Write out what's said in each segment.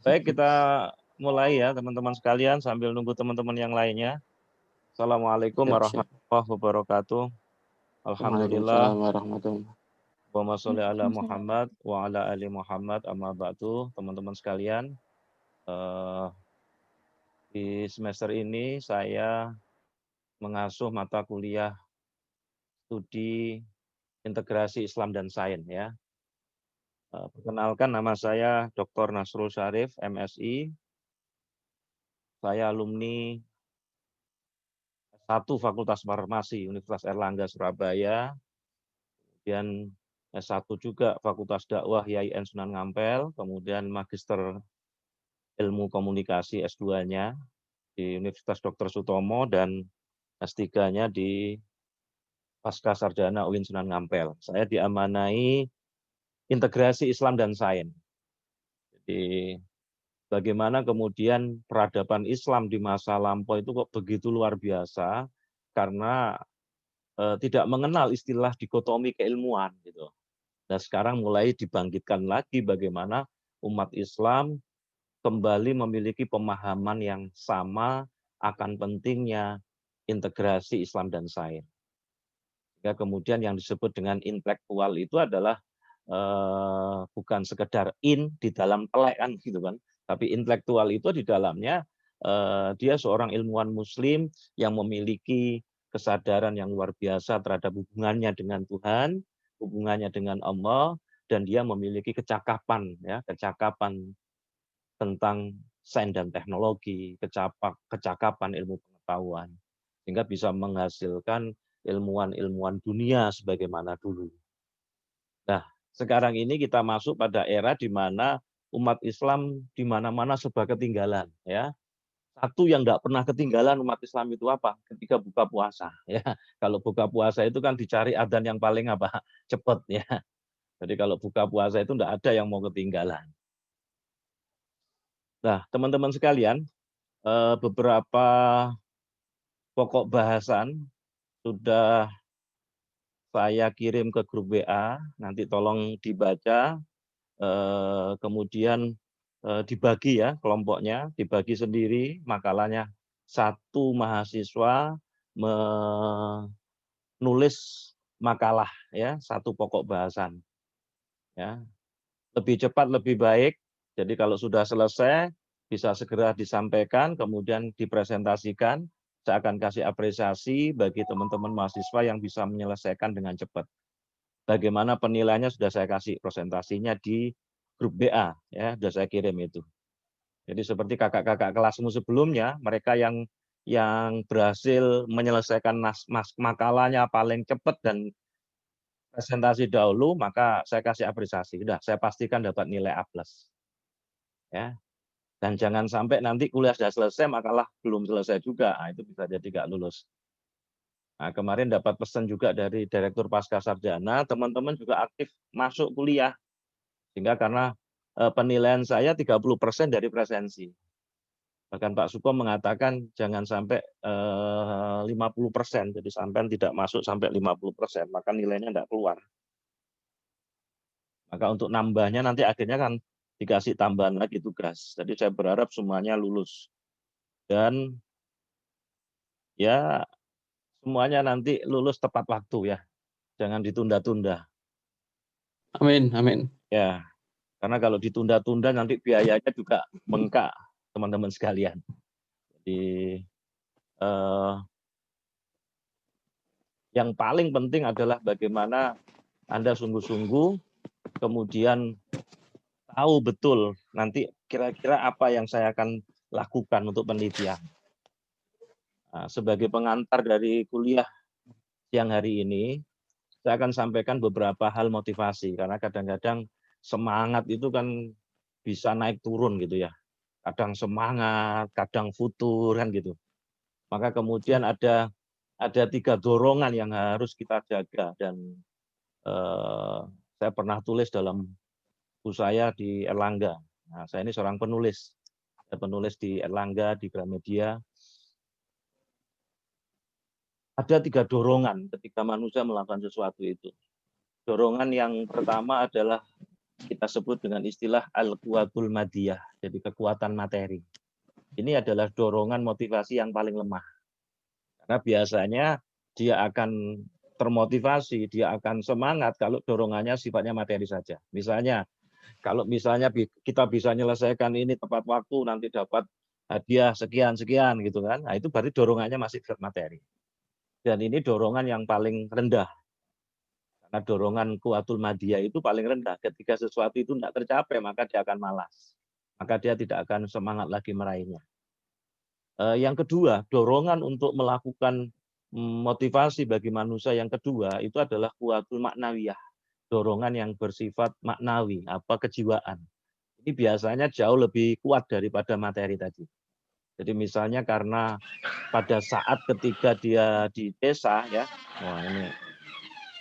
Baik, kita mulai ya teman-teman sekalian sambil nunggu teman-teman yang lainnya. Assalamualaikum Siap, siap. warahmatullahi wabarakatuh. Alhamdulillah, Waalaikumsalam warahmatullahi. Allahumma sholli ala Waalaikumsalam. Muhammad wa ala ali Muhammad amma ba'du. Teman-teman sekalian, eh, di semester ini saya mengasuh mata kuliah studi integrasi Islam dan Sains ya. Perkenalkan, nama saya Dr. Nasrul Syarif, MSI. Saya alumni S1 Fakultas Farmasi Universitas Airlangga Surabaya, kemudian S1 juga Fakultas Dakwah YIN Sunan Ngampel, kemudian Magister Ilmu Komunikasi S2-nya di Universitas Dr. Sutomo, dan S3-nya di Pasca Sarjana UIN Sunan Ngampel. Saya diamanai integrasi Islam dan Sains. Jadi bagaimana kemudian peradaban Islam di masa lampau itu kok begitu luar biasa, karena tidak mengenal istilah dikotomi keilmuan gitu. Dan sekarang mulai dibangkitkan lagi bagaimana umat Islam kembali memiliki pemahaman yang sama akan pentingnya integrasi Islam dan Sains. Sehingga kemudian yang disebut dengan intelektual itu adalah bukan sekedar di dalam telek kan gitu kan, tapi intelektual itu di dalamnya dia seorang ilmuwan Muslim yang memiliki kesadaran yang luar biasa terhadap hubungannya dengan Tuhan, hubungannya dengan Allah, dan dia memiliki kecakapan tentang sains dan teknologi, kecakapan ilmu pengetahuan, sehingga bisa menghasilkan ilmuwan-ilmuwan dunia sebagaimana dulu. Nah, sekarang ini kita masuk pada era di mana umat Islam di mana-mana serba ketinggalan ya. Satu yang nggak pernah ketinggalan umat Islam itu apa? Ketika buka puasa ya. Kalau buka puasa itu kan dicari adzan yang paling apa? Cepat ya. Jadi kalau buka puasa itu nggak ada yang mau ketinggalan. Nah, teman-teman sekalian, beberapa pokok bahasan sudah saya kirim ke grup WA, nanti tolong dibaca, kemudian dibagi ya kelompoknya, dibagi sendiri makalahnya. Satu mahasiswa menulis makalah ya, satu pokok bahasan. Ya. Lebih cepat lebih baik. Jadi kalau sudah selesai bisa segera disampaikan, kemudian dipresentasikan. Saya akan kasih apresiasi bagi teman-teman mahasiswa yang bisa menyelesaikan dengan cepat. Bagaimana penilaiannya sudah saya kasih presentasinya di grup BA ya, sudah saya kirim itu. Jadi seperti kakak-kakak kelasmu sebelumnya, mereka yang berhasil menyelesaikan makalahnya paling cepat dan presentasi dahulu, maka saya kasih apresiasi. Sudah, saya pastikan dapat nilai A+. Ya. Dan jangan sampai nanti kuliah sudah selesai, makalah belum selesai juga. Nah, itu bisa jadi nggak lulus. Nah, kemarin dapat pesan juga dari Direktur Pasca Sarjana, teman-teman juga aktif masuk kuliah. Sehingga karena penilaian saya 30% dari presensi. Bahkan Pak Suko mengatakan jangan sampai 50%, jadi sampai tidak masuk sampai 50%, maka nilainya tidak keluar. Maka untuk nambahnya nanti akhirnya kan dikasih tambahan lagi tugas. Jadi saya berharap semuanya lulus. Dan ya semuanya nanti lulus tepat waktu ya. Jangan ditunda-tunda. Amin, amin. Ya, karena kalau ditunda-tunda nanti biayanya juga bengkak, teman-teman sekalian. Jadi yang paling penting adalah bagaimana Anda sungguh-sungguh, kemudian tahu betul nanti kira-kira apa yang saya akan lakukan untuk penelitian. Nah, sebagai pengantar dari kuliah siang hari ini, saya akan sampaikan beberapa hal motivasi, karena kadang-kadang semangat itu kan bisa naik turun gitu ya. Kadang semangat, kadang futur kan gitu. Maka kemudian ada 3 dorongan yang harus kita jaga, dan saya pernah tulis dalam buku saya di Airlangga. Nah, saya ini seorang penulis. Saya penulis di Airlangga, di Gramedia. Ada 3 dorongan ketika manusia melakukan sesuatu itu. Dorongan yang pertama adalah kita sebut dengan istilah al-quwatul madiyah. jadi kekuatan materi. Ini adalah dorongan motivasi yang paling lemah. Karena biasanya dia akan termotivasi, dia akan semangat kalau dorongannya sifatnya materi saja. Misalnya, kalau misalnya kita bisa menyelesaikan ini tepat waktu, nanti dapat hadiah sekian-sekian gitu kan. Nah, itu berarti dorongannya masih materi. Dan ini dorongan yang paling rendah. Karena dorongan kuatul madiyah itu paling rendah. Ketika sesuatu itu tidak tercapai, maka dia akan malas. Maka dia tidak akan semangat lagi meraihnya. Yang kedua, dorongan untuk melakukan motivasi bagi manusia yang kedua itu adalah kuatul maknawiyah. Dorongan yang bersifat maknawi, kejiwaan. Ini biasanya jauh lebih kuat daripada materi tadi. Jadi misalnya karena pada saat ketika dia di desa ya, wah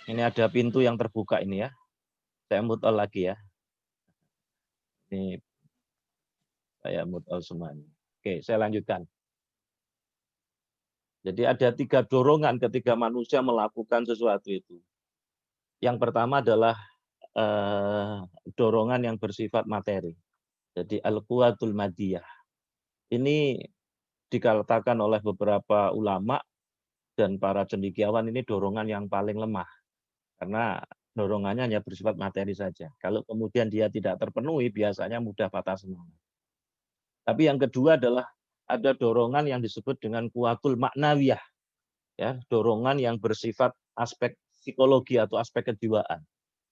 ini ada pintu yang terbuka ini ya. Saya mute all lagi ya. Ini saya mute all semuanya. Oke, saya lanjutkan. Jadi ada 3 dorongan ketika manusia melakukan sesuatu itu. Yang pertama adalah dorongan yang bersifat materi. Jadi al-quwatul madiyah. Ini dikatakan oleh beberapa ulama dan para cendekiawan ini dorongan yang paling lemah. Karena dorongannya hanya bersifat materi saja. Kalau kemudian dia tidak terpenuhi, biasanya mudah patah semangat. Tapi yang kedua adalah ada dorongan yang disebut dengan kuatul maknawiyah. Ya, dorongan yang bersifat aspek psikologi atau aspek kejiwaan.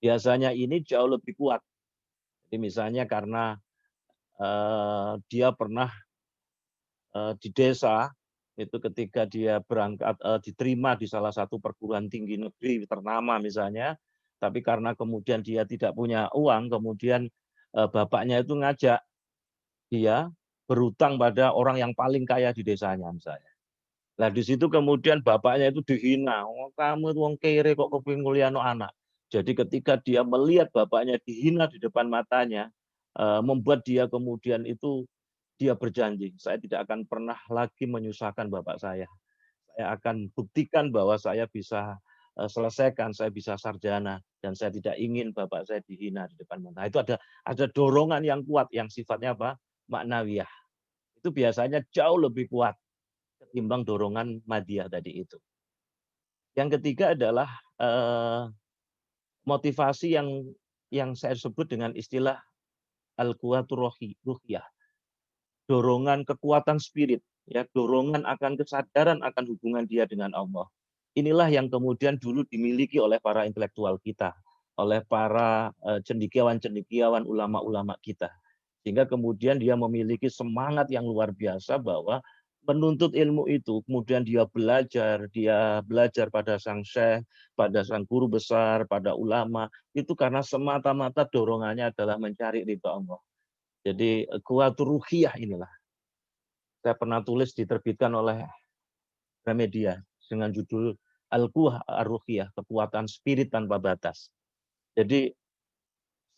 Biasanya ini jauh lebih kuat. Jadi misalnya karena dia pernah di desa, itu ketika dia berangkat diterima di salah satu perguruan tinggi negeri ternama misalnya, tapi karena kemudian dia tidak punya uang, kemudian bapaknya itu ngajak dia berutang pada orang yang paling kaya di desanya misalnya. Nah di situ kemudian bapaknya itu dihina, oh, kamu itu wong kere kok kepingin kuliah anak. Jadi ketika dia melihat bapaknya dihina di depan matanya, membuat dia kemudian itu dia berjanji, saya tidak akan pernah lagi menyusahkan bapak saya. Saya akan buktikan bahwa saya bisa selesaikan, saya bisa sarjana, dan saya tidak ingin bapak saya dihina di depan mata. Itu ada dorongan yang kuat yang sifatnya apa? Maknawiyah. Itu biasanya jauh lebih kuat ketimbang dorongan madiyah tadi itu. Yang ketiga adalah motivasi yang saya sebut dengan istilah al-quwatur ruhiyah. Dorongan kekuatan spirit, ya, dorongan akan kesadaran akan hubungan dia dengan Allah. Inilah yang kemudian dulu dimiliki oleh para intelektual kita, oleh para cendekiawan-cendekiawan ulama-ulama kita. Sehingga kemudian dia memiliki semangat yang luar biasa bahwa menuntut ilmu itu, kemudian dia belajar pada sang syekh, pada sang guru besar, pada ulama, itu karena semata-mata dorongannya adalah mencari ridha Allah. Jadi quwatur ruhiyah inilah. Saya pernah tulis diterbitkan oleh Gramedia dengan judul Al-Quwah Ar-Ruhiyah, kekuatan spirit tanpa batas. Jadi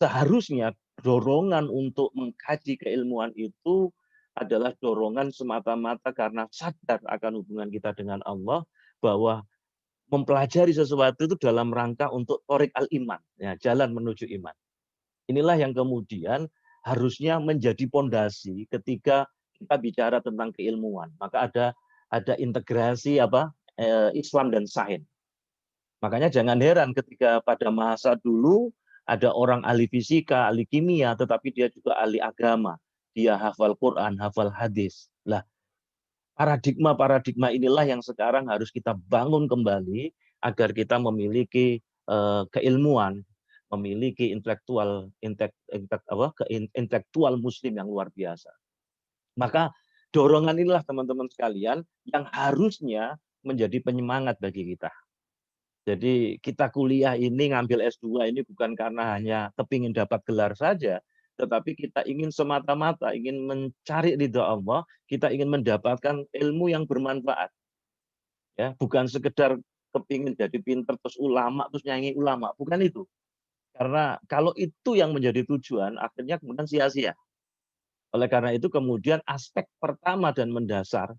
seharusnya dorongan untuk mengkaji keilmuan itu adalah dorongan semata-mata karena sadar akan hubungan kita dengan Allah, bahwa mempelajari sesuatu itu dalam rangka untuk torik al-iman, ya, jalan menuju iman. Inilah yang kemudian harusnya menjadi pondasi ketika kita bicara tentang keilmuan. Maka ada integrasi Islam dan sains. Makanya jangan heran ketika pada masa dulu ada orang ahli fisika, ahli kimia, tetapi dia juga ahli agama. Dia hafal Quran, hafal hadis. Lah, paradigma inilah yang sekarang harus kita bangun kembali agar kita memiliki keilmuan, memiliki intelektual muslim yang luar biasa. Maka dorongan inilah teman-teman sekalian yang harusnya menjadi penyemangat bagi kita. Jadi kita kuliah ini, ngambil S2 ini bukan karena hanya kepingin dapat gelar saja, tetapi kita ingin semata-mata ingin mencari ridha Allah, kita ingin mendapatkan ilmu yang bermanfaat. Ya, bukan sekedar kepingin jadi pinter terus ulama terus nyanyi ulama, bukan itu. Karena kalau itu yang menjadi tujuan, akhirnya kemudian sia-sia. Oleh karena itu kemudian aspek pertama dan mendasar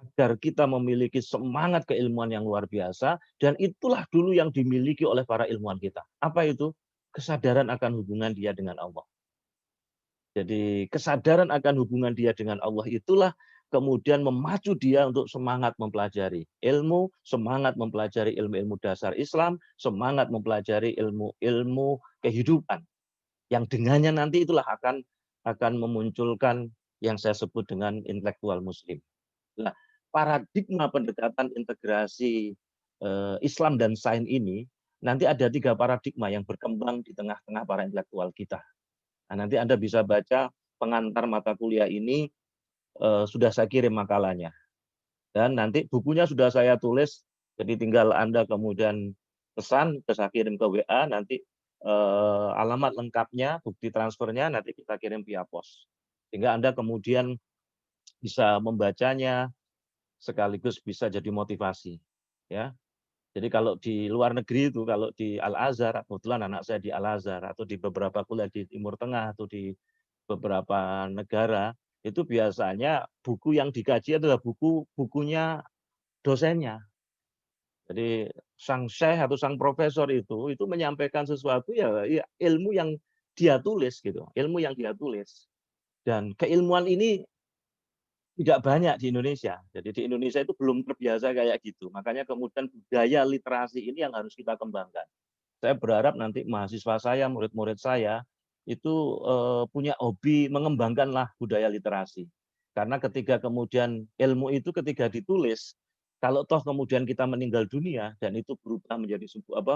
agar kita memiliki semangat keilmuan yang luar biasa, dan itulah dulu yang dimiliki oleh para ilmuwan kita. Apa itu? Kesadaran akan hubungan dia dengan Allah. Jadi kesadaran akan hubungan dia dengan Allah itulah kemudian memacu dia untuk semangat mempelajari ilmu, semangat mempelajari ilmu-ilmu dasar Islam, semangat mempelajari ilmu-ilmu kehidupan. Yang dengannya nanti itulah akan memunculkan yang saya sebut dengan intelektual muslim. Nah, paradigma pendekatan integrasi Islam dan sains ini nanti ada 3 paradigma yang berkembang di tengah-tengah para intelektual kita. Nah, nanti Anda bisa baca pengantar mata kuliah ini, sudah saya kirim makalahnya. Dan nanti bukunya sudah saya tulis, jadi tinggal Anda kemudian pesan, terus saya kirim ke WA, nanti alamat lengkapnya, bukti transfernya nanti kita kirim via pos. Sehingga Anda kemudian bisa membacanya, sekaligus bisa jadi motivasi. Ya. Jadi kalau di luar negeri itu, kalau di Al-Azhar, kebetulan anak saya di Al-Azhar, atau di beberapa kuliah di Timur Tengah, atau di beberapa negara, itu biasanya buku yang dikaji adalah bukunya dosennya. Jadi sang syekh atau sang profesor itu menyampaikan sesuatu ya ilmu yang dia tulis gitu, ilmu yang dia tulis. Dan keilmuan ini tidak banyak di Indonesia. Jadi di Indonesia itu belum terbiasa kayak gitu. Makanya kemudian budaya literasi ini yang harus kita kembangkan. Saya berharap nanti mahasiswa saya, murid-murid saya itu punya hobi mengembangkanlah budaya literasi. Karena ketika kemudian ilmu itu ketika ditulis, kalau toh kemudian kita meninggal dunia dan itu berubah menjadi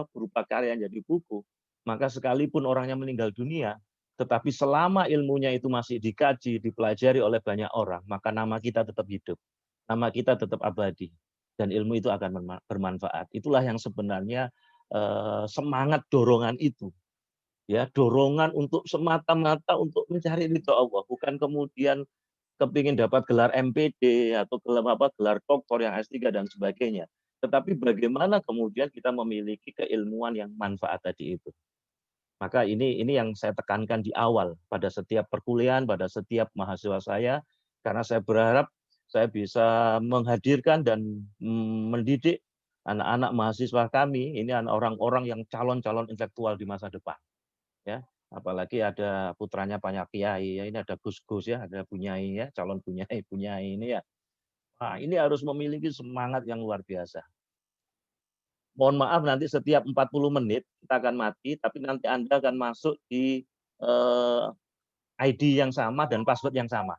berupa karya jadi buku, maka sekalipun orangnya meninggal dunia, tetapi selama ilmunya itu masih dikaji, dipelajari oleh banyak orang, maka nama kita tetap hidup, nama kita tetap abadi, dan ilmu itu akan bermanfaat. Itulah yang sebenarnya semangat dorongan itu, ya dorongan untuk semata-mata untuk mencari ridho Allah, bukan kemudian kepingin dapat gelar MPD atau gelar doktor yang S3 dan sebagainya. Tetapi bagaimana kemudian kita memiliki keilmuan yang manfaat tadi itu. Maka ini yang saya tekankan di awal pada setiap perkuliahan, pada setiap mahasiswa saya, karena saya berharap saya bisa menghadirkan dan mendidik anak-anak mahasiswa kami, ini orang-orang yang calon-calon intelektual di masa depan. Ya, apalagi ada putranya banyak kiai, ya ini ada gus-gus ya, ada bunyai ya, calon bunyai ini ya. Nah, ini harus memiliki semangat yang luar biasa. Mohon maaf nanti setiap 40 menit kita akan mati, tapi nanti Anda akan masuk di ID yang sama dan password yang sama.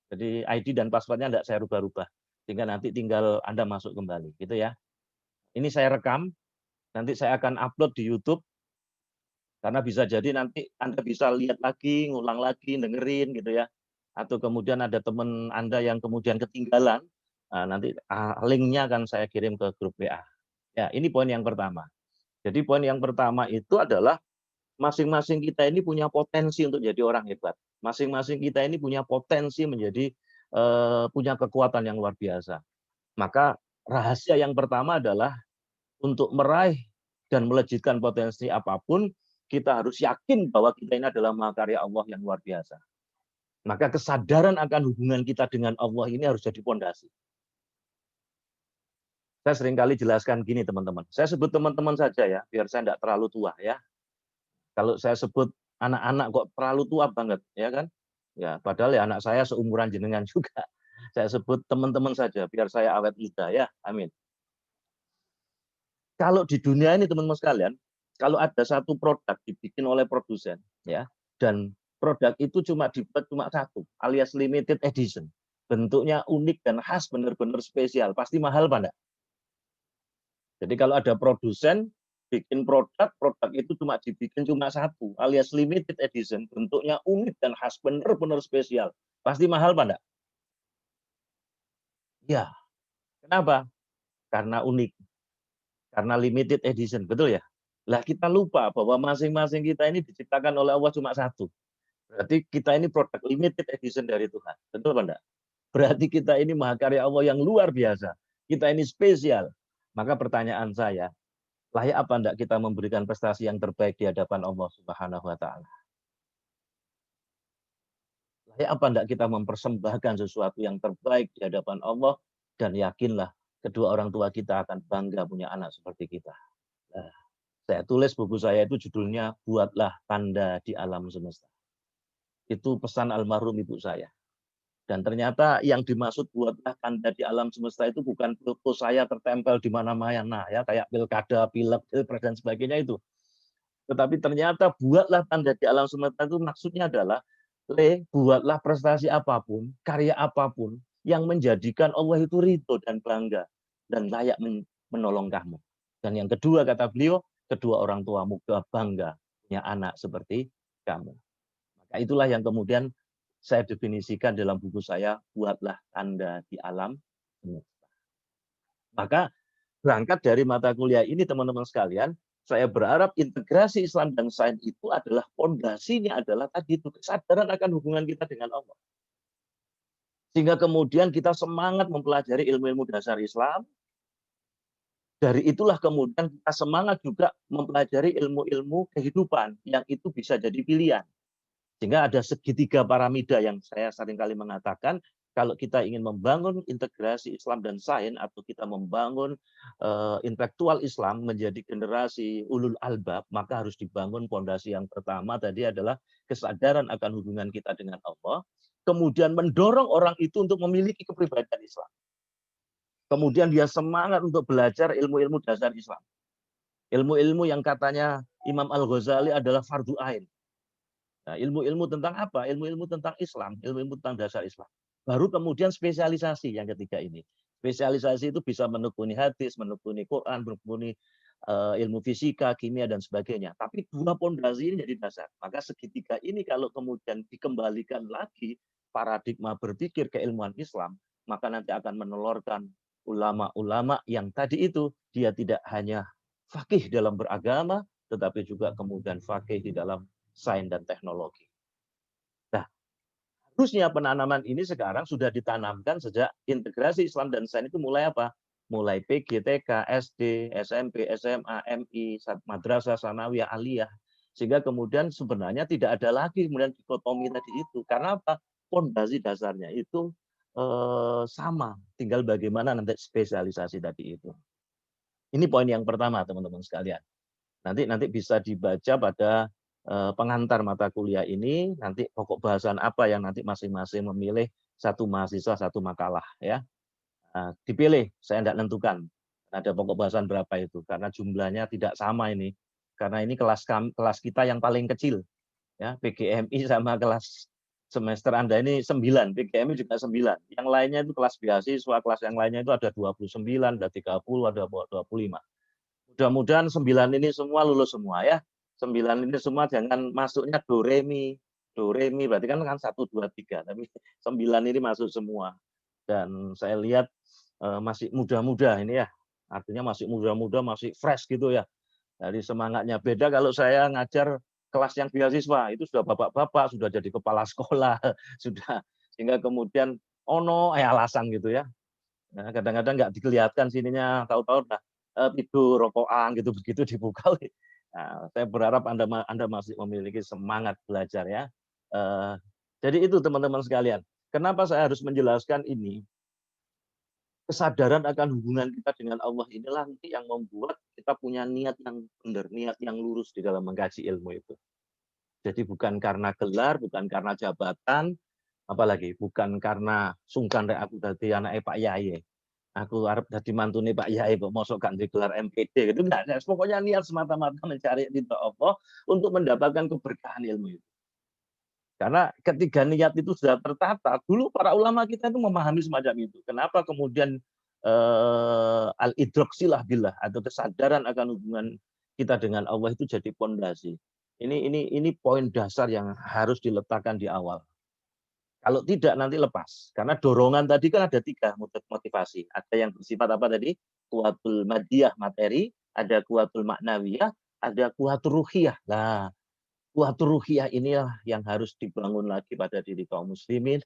Jadi ID dan passwordnya tidak saya rubah-rubah. Sehingga nanti tinggal Anda masuk kembali. Gitu ya. Ini saya rekam, nanti saya akan upload di YouTube, karena bisa jadi nanti Anda bisa lihat lagi, ngulang lagi, dengerin gitu ya. Atau kemudian ada teman Anda yang kemudian ketinggalan, nanti linknya akan saya kirim ke grup WA. Ya, ini poin yang pertama. Jadi poin yang pertama itu adalah masing-masing kita ini punya potensi untuk jadi orang hebat. Masing-masing kita ini punya potensi menjadi punya kekuatan yang luar biasa. Maka rahasia yang pertama adalah untuk meraih dan melejitkan potensi apapun, kita harus yakin bahwa kita ini adalah mahakarya Allah yang luar biasa. Maka kesadaran akan hubungan kita dengan Allah ini harus jadi fondasi. Saya seringkali jelaskan gini teman-teman. Saya sebut teman-teman saja ya, biar saya tidak terlalu tua ya. Kalau saya sebut anak-anak kok terlalu tua banget, ya kan? Ya, padahal ya anak saya seumuran jenengan juga. Saya sebut teman-teman saja, biar saya awet muda ya. Amin. Kalau di dunia ini teman-teman sekalian, kalau ada satu produk dibikin oleh produsen, ya, dan produk itu dibuat cuma satu, alias limited edition, bentuknya unik dan khas, benar-benar spesial, pasti mahal, Pak, enggak? Jadi kalau ada produsen bikin produk itu dibikin cuma satu, alias limited edition, bentuknya unik dan khas, benar-benar spesial. Pasti mahal, Pak, enggak? Ya. Kenapa? Karena unik. Karena limited edition, betul ya? Lah kita lupa bahwa masing-masing kita ini diciptakan oleh Allah cuma satu. Berarti kita ini produk limited edition dari Tuhan. Betul Pak enggak? Berarti kita ini mahakarya Allah yang luar biasa. Kita ini spesial. Maka pertanyaan saya, layak apa enggak kita memberikan prestasi yang terbaik di hadapan Allah Subhanahu wa taala? Layak apa enggak kita mempersembahkan sesuatu yang terbaik di hadapan Allah, dan yakinlah kedua orang tua kita akan bangga punya anak seperti kita. Nah, saya tulis buku saya itu judulnya Buatlah Tanda di Alam Semesta. Itu pesan almarhum ibu saya. Dan ternyata yang dimaksud buatlah tanda di alam semesta itu bukan foto saya tertempel di mana-mana ya, kayak pilkada, pilek, pilpres dan sebagainya itu. Tetapi ternyata buatlah tanda di alam semesta itu maksudnya adalah, buatlah prestasi apapun, karya apapun yang menjadikan Allah itu ridho dan bangga dan layak menolong kamu. Dan yang kedua kata beliau, kedua orang tuamu bangga punya anak seperti kamu. Maka itulah yang kemudian saya definisikan dalam buku saya, buatlah tanda di alam semesta. Maka berangkat dari mata kuliah ini teman-teman sekalian, saya berharap integrasi Islam dan sains itu adalah fondasinya adalah tadi itu kesadaran akan hubungan kita dengan Allah. Sehingga kemudian kita semangat mempelajari ilmu-ilmu dasar Islam. Dari itulah kemudian kita semangat juga mempelajari ilmu-ilmu kehidupan yang itu bisa jadi pilihan. Sehingga ada segitiga piramida yang saya seringkali mengatakan, kalau kita ingin membangun integrasi Islam dan sains atau kita membangun intelektual Islam menjadi generasi ulul albab, maka harus dibangun fondasi yang pertama tadi adalah kesadaran akan hubungan kita dengan Allah, kemudian mendorong orang itu untuk memiliki kepribadian Islam. Kemudian dia semangat untuk belajar ilmu-ilmu dasar Islam. Ilmu-ilmu yang katanya Imam Al-Ghazali adalah fardu ain. Nah, ilmu-ilmu tentang apa? Ilmu-ilmu tentang Islam, ilmu-ilmu tentang dasar Islam. Baru kemudian spesialisasi yang ketiga ini. Spesialisasi itu bisa menekuni hadis, menekuni Quran, menekuni ilmu fisika, kimia, dan sebagainya. Tapi dua pondasi ini jadi dasar. Maka segitiga ini kalau kemudian dikembalikan lagi paradigma berpikir keilmuan Islam, maka nanti akan menelurkan ulama-ulama yang tadi itu, dia tidak hanya fakih dalam beragama, tetapi juga kemudian fakih di dalam sains dan teknologi. Nah, harusnya penanaman ini sekarang sudah ditanamkan sejak integrasi Islam dan sains itu mulai apa? Mulai PG, TK, SD, SMP, SMA, MI, madrasah, sanawiyah, aliyah. Sehingga kemudian sebenarnya tidak ada lagi kemudian dikotomi tadi itu. Karena apa? Fondasi dasarnya itu sama. Tinggal bagaimana nanti spesialisasi tadi itu. Ini poin yang pertama, teman-teman sekalian. Nanti bisa dibaca pada pengantar mata kuliah ini, nanti pokok bahasan apa yang nanti masing-masing memilih satu mahasiswa satu makalah ya. Dipilih, saya tidak menentukan ada pokok bahasan berapa itu karena jumlahnya tidak sama ini. Karena ini kelas kita yang paling kecil ya, PGMI sama kelas semester Anda ini 9, PGMI juga 9. Yang lainnya itu kelas beasiswa, kelas yang lainnya itu ada 29, ada 30, ada 25. Mudah-mudahan 9 ini semua lulus semua ya. 9 ini semua jangan masuknya do re mi berarti kan 1 2 3 tapi 9 ini masuk semua. Dan saya lihat masih muda-muda ini ya. Artinya masih muda-muda, masih fresh gitu ya. Dari semangatnya beda kalau saya ngajar kelas yang beasiswa itu sudah bapak-bapak, sudah jadi kepala sekolah, sudah sehingga kemudian alasan gitu ya. Nah, kadang-kadang nggak dikelihatkan sininya, tahu-tahu udah tidur, rokokan gitu begitu dibuka. Nah, saya berharap Anda masih memiliki semangat belajar ya. Jadi itu teman-teman sekalian. Kenapa saya harus menjelaskan ini? Kesadaran akan hubungan kita dengan Allah inilah nanti yang membuat kita punya niat yang benar, niat yang lurus di dalam mengkaji ilmu itu. Jadi bukan karena gelar, bukan karena jabatan, apalagi bukan karena sungkan rek aku dadi anake Pak Yai. Aku arep dadi mantune Pak Yai kok mosok gak gelar MPD gitu enggak. Pokoknya niat semata-mata mencari ridha Allah untuk mendapatkan keberkahan ilmu itu. Karena ketika niat itu sudah tertata, dulu para ulama kita itu memahami semacam itu. Kenapa kemudian al-idrak silah billah atau kesadaran akan hubungan kita dengan Allah itu jadi pondasi. Ini poin dasar yang harus diletakkan di awal. Kalau tidak nanti lepas. Karena dorongan tadi kan ada 3 motivasi. Ada yang bersifat apa tadi? Kuwatul madiyah materi, ada kuwatul maknawiyah, ada kuwatul ruhiyah. Nah, kuwatul ruhiyah inilah yang harus dibangun lagi pada diri kaum muslimin,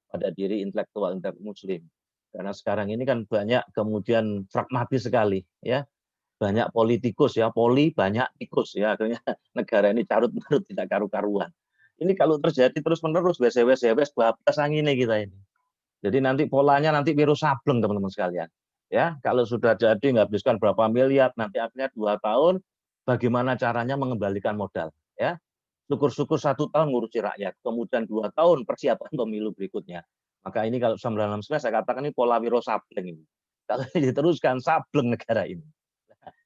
pada diri intelektual muslim. Karena sekarang ini kan banyak kemudian pragmatis sekali ya. Banyak politikus ya, banyak tikus ya, akhirnya negara ini carut-marut tidak karu-karuan. Ini kalau terjadi terus-menerus wes bablas angine kita ini. Jadi nanti polanya nanti virus sableng teman-teman sekalian. Ya, kalau sudah jadi menghabiskan berapa miliar, nanti akhirnya 2 tahun bagaimana caranya mengembalikan modal, ya. Syukur-syukur 1 tahun ngurusi rakyat, kemudian 2 tahun persiapan pemilu berikutnya. Maka ini kalau 1969 saya katakan ini pola Wiro Sableng ini. Kalau diteruskan sableng negara ini.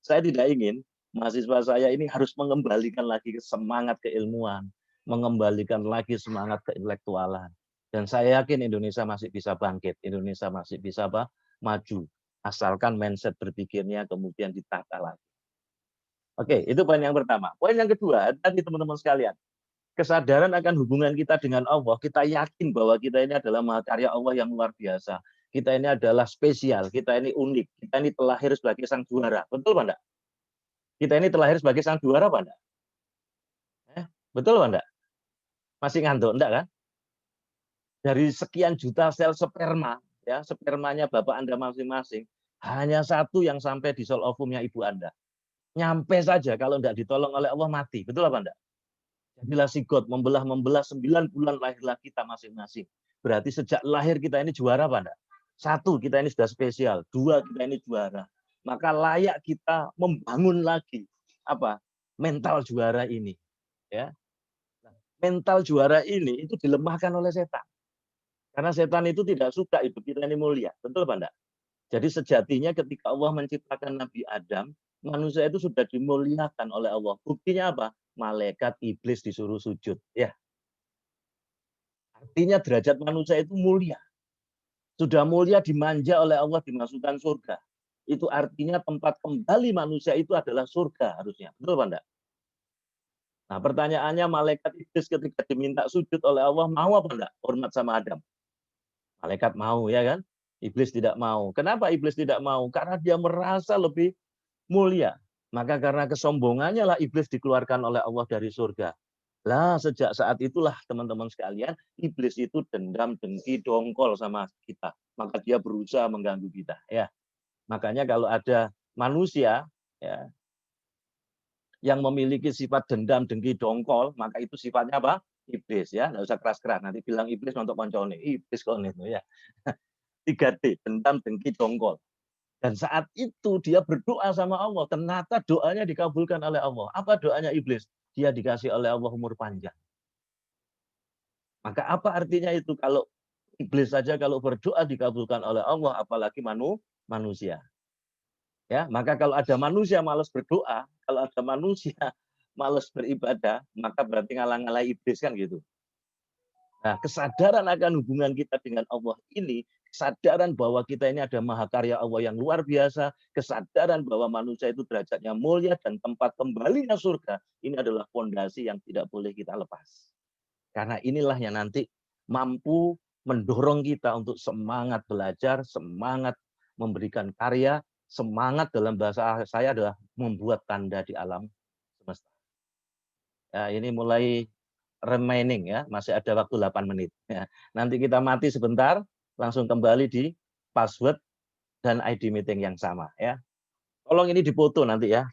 Saya tidak ingin mahasiswa saya ini harus mengembalikan lagi semangat keilmuan, mengembalikan lagi semangat keintelektualan. Dan saya yakin Indonesia masih bisa bangkit, Indonesia masih bisa maju, asalkan mindset berpikirnya kemudian ditata lagi. Oke, itu poin yang pertama. Poin yang kedua, tadi teman-teman sekalian, kesadaran akan hubungan kita dengan Allah, kita yakin bahwa kita ini adalah mahakarya Allah yang luar biasa. Kita ini adalah spesial, kita ini unik, kita ini terlahir sebagai sang juara. Betul Pak enggak? Kita ini terlahir sebagai sang juara Pak enggak? Betul Pak enggak? Masih ngantuk enggak kan? Dari sekian juta sel sperma, ya, spermanya Bapak Anda masing-masing, hanya satu yang sampai di sol ovumnya ibu Anda. Nyampe saja kalau enggak ditolong oleh Allah mati. Betul apa enggak? Jadilah sigot, membelah 9 bulan lahirlah kita masing-masing. Berarti sejak lahir kita ini juara Pak enggak? 1, kita ini sudah spesial. 2, kita ini juara. Maka layak kita membangun lagi apa? Mental juara ini, ya. Mental juara ini itu dilemahkan oleh setan. Karena setan itu tidak suka hidup kita ini mulia. Betul Pak enggak? Jadi sejatinya ketika Allah menciptakan Nabi Adam, manusia itu sudah dimuliakan oleh Allah. Buktinya apa? Malaikat iblis disuruh sujud. Ya. Artinya derajat manusia itu mulia. Sudah mulia dimanja oleh Allah dimasukkan surga. Itu artinya tempat kembali manusia itu adalah surga harusnya. Betul Pak enggak? Nah pertanyaannya malaikat iblis ketika diminta sujud oleh Allah mau apa enggak? Hormat sama Adam. Malaikat mau ya kan? Iblis tidak mau. Kenapa iblis tidak mau? Karena dia merasa lebih mulia. Maka karena kesombongannya lah iblis dikeluarkan oleh Allah dari surga. Lah sejak saat itulah teman-teman sekalian, iblis itu dendam, dengki, dongkol sama kita. Maka dia berusaha mengganggu kita. Ya, makanya kalau ada manusia ya, yang memiliki sifat dendam, dengki, dongkol, maka itu sifatnya apa? Iblis ya, nggak usah keras-keras. Nanti bilang iblis untuk koncone, iblis kon itu ya. 3D, dendam, dengki, dongkol. Dan saat itu dia berdoa sama Allah. Ternyata doanya dikabulkan oleh Allah. Apa doanya iblis? Dia dikasih oleh Allah umur panjang. Maka apa artinya itu? Kalau iblis saja kalau berdoa dikabulkan oleh Allah, apalagi manusia. Ya, maka kalau ada manusia malas berdoa, kalau ada manusia malas beribadah, maka berarti ngalang-ngalai iblis kan gitu. Nah, kesadaran akan hubungan kita dengan Allah ini, kesadaran bahwa kita ini ada mahakarya Allah yang luar biasa, kesadaran bahwa manusia itu derajatnya mulia dan tempat kembalinya surga, ini adalah fondasi yang tidak boleh kita lepas. Karena inilah yang nanti mampu mendorong kita untuk semangat belajar, semangat memberikan karya, semangat dalam bahasa saya adalah membuat tanda di alam semesta. Ya, ini mulai remaining ya, masih ada waktu 8 menit. Ya. Nanti kita mati sebentar, langsung kembali di password dan ID meeting yang sama ya. Tolong ini dipoto nanti ya.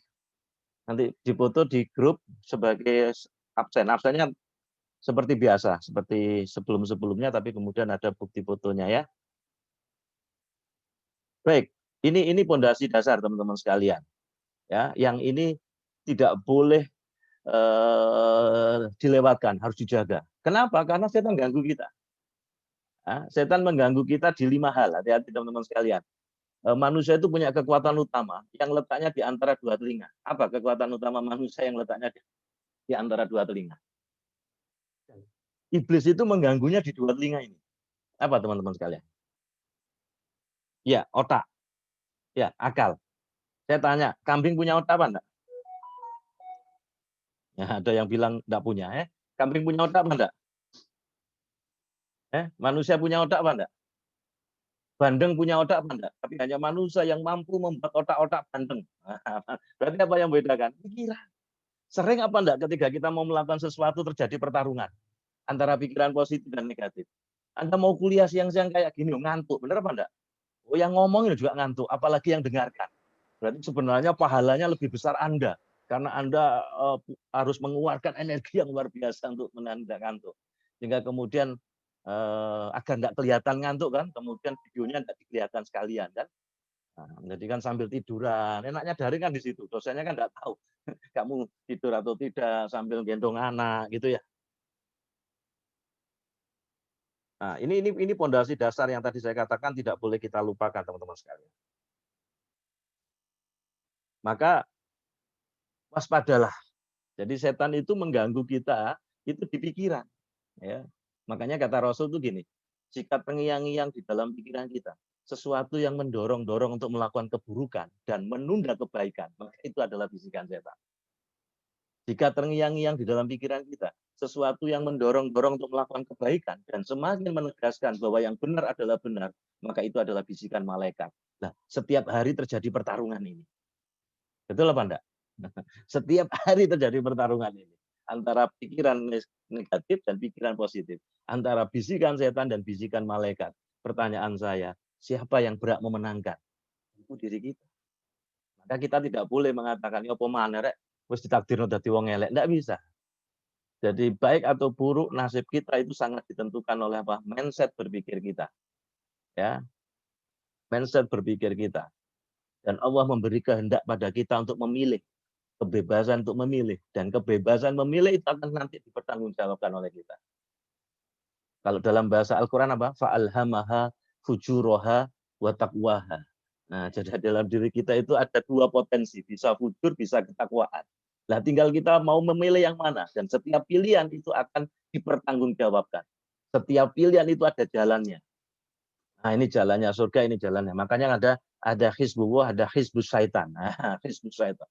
Nanti dipoto di grup sebagai absen. Absennya seperti biasa, seperti sebelum-sebelumnya, tapi kemudian ada bukti fotonya ya. Baik, ini pondasi dasar teman-teman sekalian. Ya, yang ini tidak boleh dilewatkan, harus dijaga. Kenapa? Karena setan ganggu kita. Setan mengganggu kita di 5 hal. Hati-hati teman-teman sekalian. Manusia itu punya kekuatan utama yang letaknya di antara 2 telinga. Apa kekuatan utama manusia yang letaknya di antara 2 telinga? Iblis itu mengganggunya di 2 telinga ini. Apa teman-teman sekalian? Ya, otak. Ya, akal. Saya tanya, kambing punya otak apa enggak? Ya, ada yang bilang enggak punya. Kambing punya otak apa enggak? Manusia punya otak apa enggak? Bandeng punya otak apa enggak? Tapi hanya manusia yang mampu membuat otak-otak bandeng. Berarti apa yang membedakan? Pikiran. Sering apa enggak ketika kita mau melakukan sesuatu terjadi pertarungan antara pikiran positif dan negatif. Anda mau kuliah siang-siang kayak gini, ngantuk. Benar apa enggak? Oh, yang ngomongin juga ngantuk, apalagi yang dengarkan. Berarti sebenarnya pahalanya lebih besar Anda. Karena Anda harus mengeluarkan energi yang luar biasa untuk menahan ngantuk. Sehingga kemudian agar nggak kelihatan ngantuk kan, kemudian videonya nggak kelihatan sekalian kan. Nah, jadi kan sambil tiduran, enaknya daring kan di situ, dosennya kan nggak tahu kamu tidur atau tidak, sambil gendong anak gitu ya. Nah, ini pondasi dasar yang tadi saya katakan tidak boleh kita lupakan teman-teman sekalian. Maka waspadalah. Jadi setan itu mengganggu kita itu di pikiran, ya. Makanya kata Rasul itu gini, jika terngiang-ngiang di dalam pikiran kita, sesuatu yang mendorong-dorong untuk melakukan keburukan dan menunda kebaikan, maka itu adalah bisikan setan. Jika terngiang-ngiang di dalam pikiran kita, sesuatu yang mendorong-dorong untuk melakukan kebaikan dan semakin menegaskan bahwa yang benar adalah benar, maka itu adalah bisikan malaikat. Nah, setiap hari terjadi pertarungan ini. Betul apa enggak? Setiap hari terjadi pertarungan ini antara pikiran negatif dan pikiran positif, antara bisikan setan dan bisikan malaikat. Pertanyaan saya, siapa yang berhak memenangkan? Itu diri kita. Maka kita tidak boleh mengatakan, ya apa maneh rek, wis ditakdirno dadi wong elek. Enggak bisa. Jadi baik atau buruk nasib kita itu sangat ditentukan oleh apa? Mindset berpikir kita. Ya, mindset berpikir kita. Dan Allah memberi kehendak pada kita untuk memilih, kebebasan untuk memilih, dan kebebasan memilih itu akan nanti dipertanggungjawabkan oleh kita. Kalau dalam bahasa Al-Quran apa? Fa'alhamaha fujuraha wa taqwaha. Nah, jadi dalam diri kita itu ada dua potensi, bisa fujur, bisa ketakwaan. Nah, tinggal kita mau memilih yang mana, dan setiap pilihan itu akan dipertanggungjawabkan. Setiap pilihan itu ada jalannya. Nah, ini jalannya surga, ini jalannya. Makanya ada hizbullah, ada hizbus syaitan. Nah, hizbus syaitan.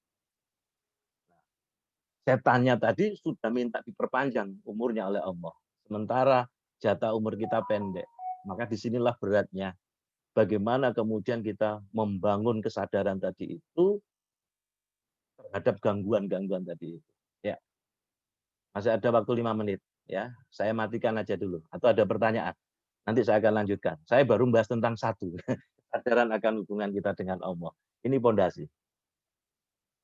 Setannya tadi sudah minta diperpanjang umurnya oleh Allah. Sementara jatah umur kita pendek. Maka disinilah beratnya. Bagaimana kemudian kita membangun kesadaran tadi itu terhadap gangguan-gangguan tadi itu. Ya, masih ada waktu 5 menit. Ya, saya matikan aja dulu. Atau ada pertanyaan? Nanti saya akan lanjutkan. Saya baru membahas tentang satu, kesadaran akan hubungan kita dengan Allah. Ini pondasi.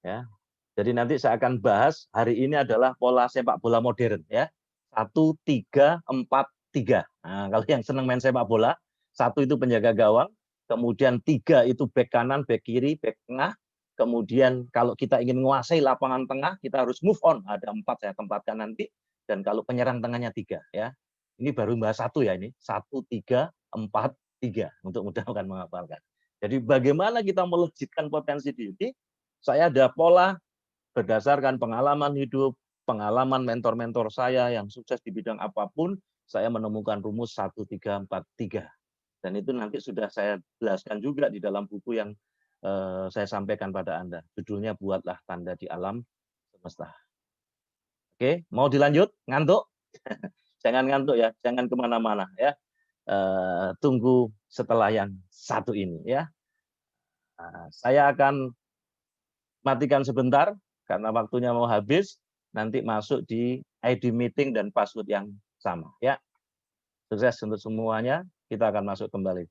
Ya, jadi nanti saya akan bahas hari ini adalah pola sepak bola modern ya. 1-3-4-3. Nah, kalau yang senang main sepak bola, 1 itu penjaga gawang, kemudian 3 itu bek kanan, bek kiri, bek tengah. Kemudian kalau kita ingin menguasai lapangan tengah, kita harus move on. Ada 4 saya tempatkan nanti. Dan kalau penyerang tengahnya 3 ya. Ini baru bahas 1 ya ini. 1-3-4-3 untuk mudah akan menghafalkan. Jadi bagaimana kita melejitkan potensi diri? Saya ada pola berdasarkan pengalaman hidup, pengalaman mentor-mentor saya yang sukses di bidang apapun, saya menemukan rumus 1-3-4-3. Dan itu nanti sudah saya jelaskan juga di dalam buku yang saya sampaikan pada Anda. Judulnya Buatlah Tanda di Alam Semesta. Oke, mau dilanjut? Ngantuk? Jangan ngantuk ya, jangan kemana-mana ya. Tunggu setelah yang satu ini ya. Nah, saya akan matikan sebentar karena waktunya mau habis, nanti masuk di ID meeting dan password yang sama ya. Sukses untuk semuanya, kita akan masuk kembali.